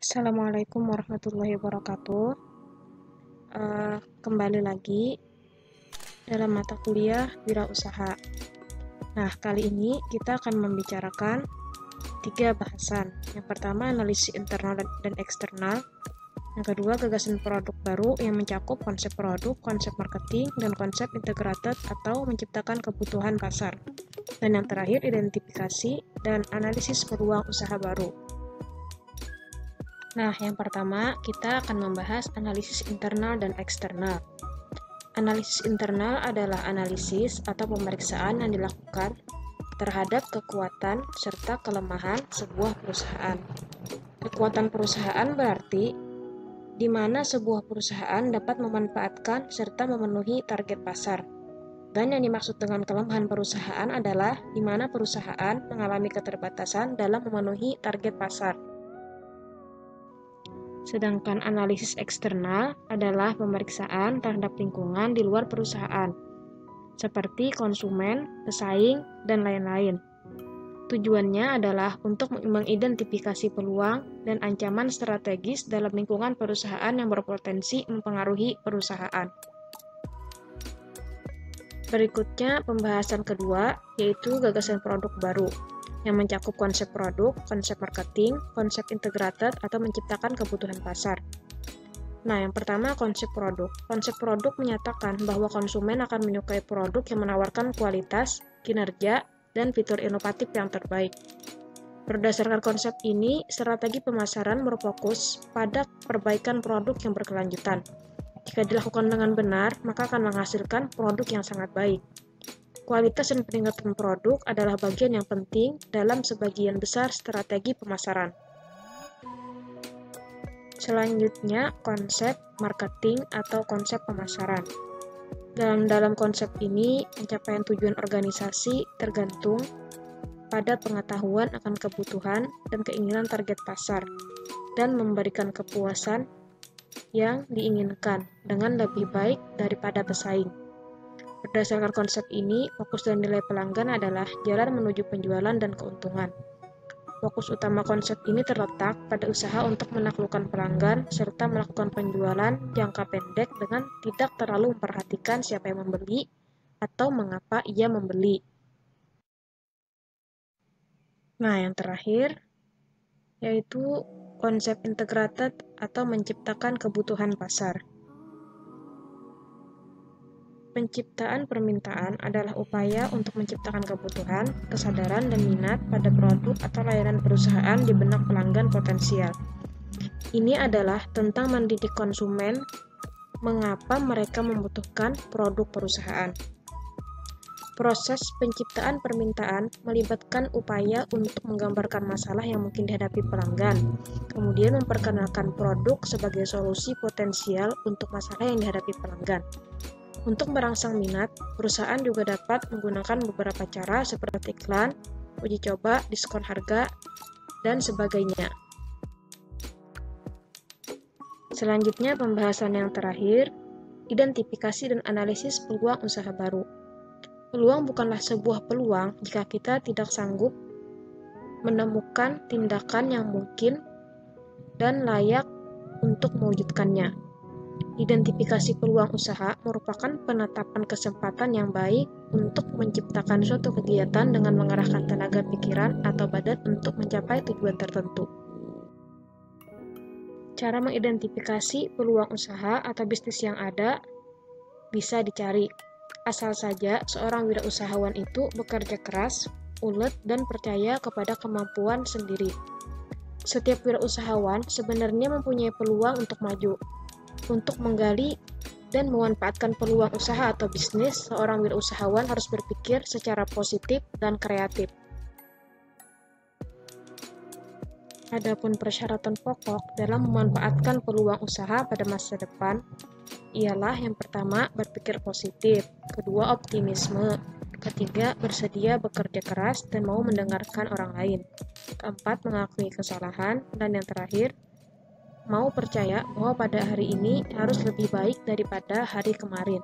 Assalamualaikum warahmatullahi wabarakatuh. Kembali lagi dalam mata kuliah Wirausaha. Nah, kali ini kita akan membicarakan 3 bahasan. Yang pertama, analisis internal dan eksternal. Yang kedua, gagasan produk baru yang mencakup konsep produk, konsep marketing, dan konsep integrated atau menciptakan kebutuhan pasar. Dan yang terakhir, identifikasi dan analisis peluang usaha baru. Nah, yang pertama, kita akan membahas analisis internal dan eksternal. Analisis internal adalah analisis atau pemeriksaan yang dilakukan terhadap kekuatan serta kelemahan sebuah perusahaan. Kekuatan perusahaan berarti di mana sebuah perusahaan dapat memanfaatkan serta memenuhi target pasar. Dan yang dimaksud dengan kelemahan perusahaan adalah di mana perusahaan mengalami keterbatasan dalam memenuhi target pasar. Sedangkan analisis eksternal adalah pemeriksaan terhadap lingkungan di luar perusahaan, seperti konsumen, pesaing, dan lain-lain. Tujuannya adalah untuk mengidentifikasi peluang dan ancaman strategis dalam lingkungan perusahaan yang berpotensi mempengaruhi perusahaan. Berikutnya pembahasan kedua, yaitu gagasan produk baru, yang mencakup konsep produk, konsep marketing, konsep integrated, atau menciptakan kebutuhan pasar. Nah, yang pertama konsep produk. Konsep produk menyatakan bahwa konsumen akan menyukai produk yang menawarkan kualitas, kinerja, dan fitur inovatif yang terbaik. Berdasarkan konsep ini, strategi pemasaran berfokus pada perbaikan produk yang berkelanjutan. Jika dilakukan dengan benar, maka akan menghasilkan produk yang sangat baik. Kualitas dan peningkatan produk adalah bagian yang penting dalam sebagian besar strategi pemasaran. Selanjutnya, konsep marketing atau konsep pemasaran. Dalam konsep ini, pencapaian tujuan organisasi tergantung pada pengetahuan akan kebutuhan dan keinginan target pasar, dan memberikan kepuasan yang diinginkan dengan lebih baik daripada pesaing. Berdasarkan konsep ini, fokus dan nilai pelanggan adalah jalan menuju penjualan dan keuntungan. Fokus utama konsep ini terletak pada usaha untuk menaklukkan pelanggan serta melakukan penjualan jangka pendek dengan tidak terlalu memperhatikan siapa yang membeli atau mengapa ia membeli. Nah, yang terakhir yaitu konsep integrated atau menciptakan kebutuhan pasar. Penciptaan permintaan adalah upaya untuk menciptakan kebutuhan, kesadaran, dan minat pada produk atau layanan perusahaan di benak pelanggan potensial. Ini adalah tentang mendidik konsumen mengapa mereka membutuhkan produk perusahaan. Proses penciptaan permintaan melibatkan upaya untuk menggambarkan masalah yang mungkin dihadapi pelanggan, kemudian memperkenalkan produk sebagai solusi potensial untuk masalah yang dihadapi pelanggan. Untuk merangsang minat, perusahaan juga dapat menggunakan beberapa cara seperti iklan, uji coba, diskon harga, dan sebagainya. Selanjutnya, pembahasan yang terakhir, identifikasi dan analisis peluang usaha baru. Peluang bukanlah sebuah peluang jika kita tidak sanggup menemukan tindakan yang mungkin dan layak untuk mewujudkannya. Identifikasi peluang usaha merupakan penetapan kesempatan yang baik untuk menciptakan suatu kegiatan dengan mengerahkan tenaga pikiran atau badan untuk mencapai tujuan tertentu. Cara mengidentifikasi peluang usaha atau bisnis yang ada bisa dicari. Asal saja seorang wirausahawan itu bekerja keras, ulet, dan percaya kepada kemampuan sendiri. Setiap wirausahawan sebenarnya mempunyai peluang untuk maju. Untuk menggali dan memanfaatkan peluang usaha atau bisnis, seorang wirausahawan harus berpikir secara positif dan kreatif. Adapun persyaratan pokok dalam memanfaatkan peluang usaha pada masa depan ialah yang pertama, berpikir positif, kedua, optimisme, ketiga, bersedia bekerja keras dan mau mendengarkan orang lain, keempat, mengakui kesalahan, dan yang terakhir, mau percaya bahwa pada hari ini harus lebih baik daripada hari kemarin.